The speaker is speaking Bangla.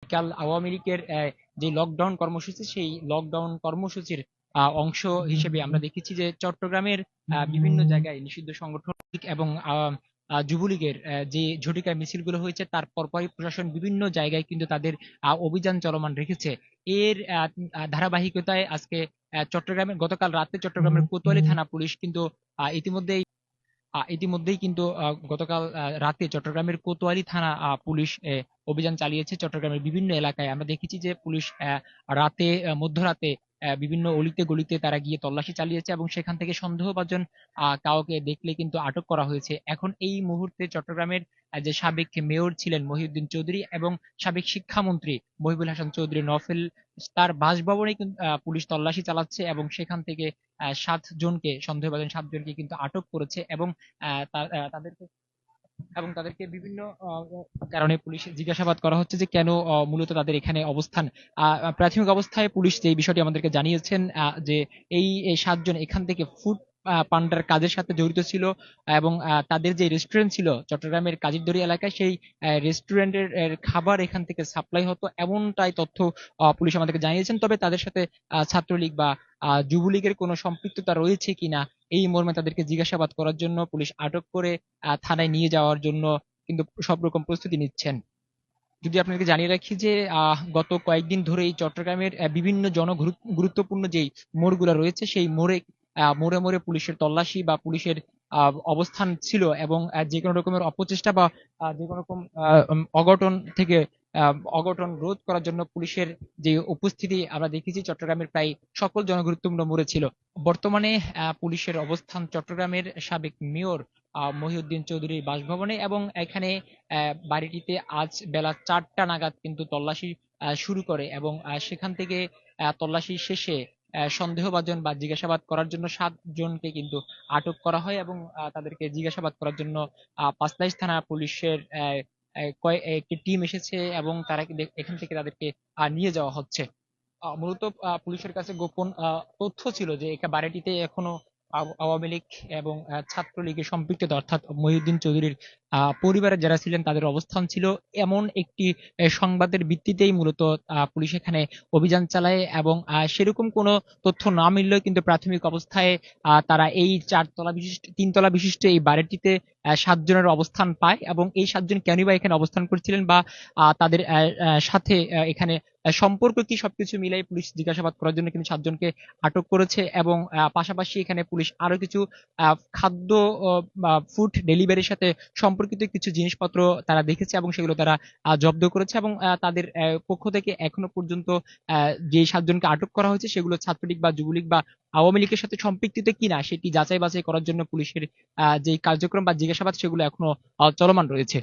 গতকাল আওয়ামী লীগের যে লকডাউন কর্মসূচি, সেই লকডাউন কর্মসূচির অংশ হিসেবে আমরা দেখেছি যে চট্টগ্রামের বিভিন্ন জায়গায় নিষিদ্ধ সংগঠন এবং যুবলীগের যে ঝটিকা মিছিলগুলো হয়েছে তার পরপরই প্রশাসন বিভিন্ন জায়গায় কিন্তু তাদের অভিযান চলমান রেখেছে। এর ধারাবাহিকতায় আজকে গতকাল রাতে চট্টগ্রামের কোতোয়ালি থানা পুলিশ কিন্তু ইতিমধ্যেই কিন্তু গতকাল রাতে চট্টগ্রামের কোতোয়ালি থানা পুলিশ অভিযান চালিয়েছে চট্টগ্রামের বিভিন্ন এলাকায়। আমরা দেখেছি যে পুলিশ মধ্যরাতে বিভিন্ন অলিতে গলিতে তারা গিয়ে তল্লাশি চালিয়েছে এবং সেখান থেকে সন্দেহভাজন কাউকে দেখলে কিন্তু আটক করা হয়েছে। এখন এই মুহূর্তে চট্টগ্রামের যে সাবেক মেয়র ছিলেন মহিউদ্দিন চৌধুরী এবং সাবেক শিক্ষামন্ত্রী মহিবুল হাসান চৌধুরী নফেল, তার বাসভবনে কিন্তু পুলিশ তল্লাশি চালাচ্ছে এবং সেখান থেকে সন্দেহভাজন 7 জনকে কিন্তু আটক করেছে এবং আহ, তা- আহ, তাদেরকে তাদেরকে বিভিন্ন কারণে পুলিশ জিজ্ঞাসাবাদ করা হচ্ছে যে কেন মূলত তাদের এখানে অবস্থান। প্রাথমিক অবস্থায় পুলিশ যে এই বিষয়টি আমাদেরকে জানিয়েছেন যে এই 7 জন এখান থেকে ফুড পান্ডার কাজের সাথে জড়িত ছিল এবং তাদের যে রেস্টুরেন্ট ছিল চট্টগ্রামের কাজিরদড়ি এলাকায়, সেই রেস্টুরেন্টের খাবার এখান থেকে সাপ্লাই হতো এমনটাই তথ্য পুলিশ আমাদেরকে জানিয়েছেন। তবে তাদের সাথে ছাত্রলীগ বা যুবলীগের কোনো সম্পৃক্ততা রয়েছে কিনা এই মর্মে তাদেরকে জিজ্ঞাসাবাদ করার জন্য পুলিশ আটক করে থানায় নিয়ে যাওয়ার জন্য কিন্তু সব রকম প্রস্তুতি নিচ্ছেন। যদি আপনাকে জানিয়ে রাখি যে গত কয়েকদিন ধরেই চট্টগ্রামের বিভিন্ন গুরুত্বপূর্ণ যেই মোড়গুলো রয়েছে সেই মোড়ে মোড়ে পুলিশের তল্লাশি বা পুলিশের অবস্থান ছিল এবং যে কোনো রকমের অপচেষ্টা বা যে কোনো রকম অঘটন রোধ করার জন্য পুলিশের যে উপস্থিতি আমরা দেখেছি চট্টগ্রামের প্রায় সকল জনগুরুত্বপূর্ণ মোড়ে ছিল। বর্তমানে পুলিশের অবস্থান চট্টগ্রামের সাবেক মেয়র মহিউদ্দিন চৌধুরীর বাসভবনে এবং এখানে বাড়িটিতে আজ বেলা 4টা নাগাদ কিন্তু তল্লাশি শুরু করে এবং সেখান থেকে তল্লাশি শেষে সন্দেহভাজন বা জিজ্ঞাসাবাদ করার জন্য 7 জনকে কিন্তু আটক করা হয় এবং তাদেরকে জিজ্ঞাসাবাদ করার জন্য পাঁচলাইশ থানা পুলিশের একটি টিম এসেছে এবং তারা এখান থেকে তাদেরকে নিয়ে যাওয়া হচ্ছে। মূলত পুলিশের কাছে গোপন তথ্য ছিল যে বাড়িটিতে এখনো আওয়ামী লীগ এবং ছাত্রলীগের সম্পৃক্ততা, অর্থাৎ মহিউদ্দিন চৌধুরীর পরিবারের যারা ছিলেন তাদের অবস্থান ছিল, এমন একটি সংবাদের ভিত্তিতেই মূলত পুলিশ এখানে অভিযান চালায় এবং সেরকম কোনো তথ্য না মিললেও কিন্তু প্রাথমিক অবস্থায় তারা এই 3 তলা বিশিষ্ট এই বাড়িটিতে 7 জনের অবস্থান পায় এবং এই 7 জন কেনই বা এখানে অবস্থান করছিলেন বা তাদের সাথে এখানে সম্পর্ক কি, সবকিছু মিলাই পুলিশ জিজ্ঞাসাবাদ করার জন্য কিন্তু 7 জনকে আটক করেছে এবং পাশাপাশি এখানে পুলিশ আরো কিছু খাদ্য বা ফুড ডেলিভারির সাথে সম্পর্কিত কিছু জিনিসপত্র তারা দেখেছে এবং সেগুলো তারা জব্দ করেছে এবং তাদের পক্ষ থেকে এখনো পর্যন্ত যে 7 জনকে আটক করা হয়েছে সেগুলো ছাত্রলীগ বা যুবলীগ বা আওয়ামী লীগের সাথে সম্পৃক্ত কিনা সেটি যাচাই বাছাই করার জন্য পুলিশের যে কার্যক্রম বা জিজ্ঞাসাবাদ সেগুলো এখনো চলমান রয়েছে।